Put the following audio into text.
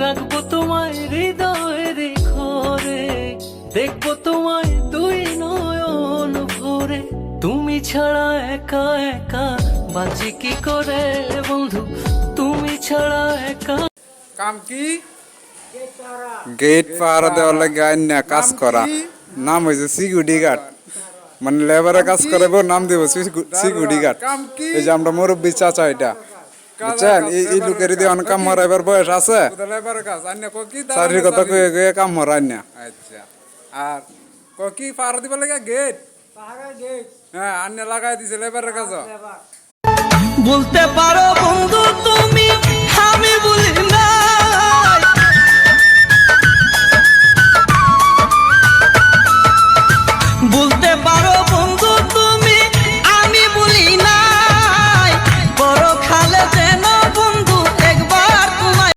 রাখবো তোমায় হৃদয়ের ঘরে, দেখবো তোমায় দুই নয়ন ভরে। তুমি ছাড়া একা একা বাঁচি কি করে বন্ধু, তুমি ছাড়া একা। কাম কি? গেট পাহারা দেওয়ার লাগে আইনা কাজ করা, নাম হয়েছে সিকিউরিটি গার্ড। মানে লেবারে কাজ করে নাম দিব সিকিউরিটি গার্ড। এই যে আমরা মুরব্বী চাচা এটা বুঝছেন, এই লোকের দিয়ে অনেক কাম মরাইবার বয়স আছে, লেবারের কাজ আইনা কো কি চাকরির কথা কয়ে কয়ে কাম মরাই না। আচ্ছা, আর কো কি পাহারা দিবার লাগে গেট? হ্যাঁ, আইনা লাগাই দিছে লেবারের কাজ। বলতে পারো বন্ধু তুমি, আমি বলি না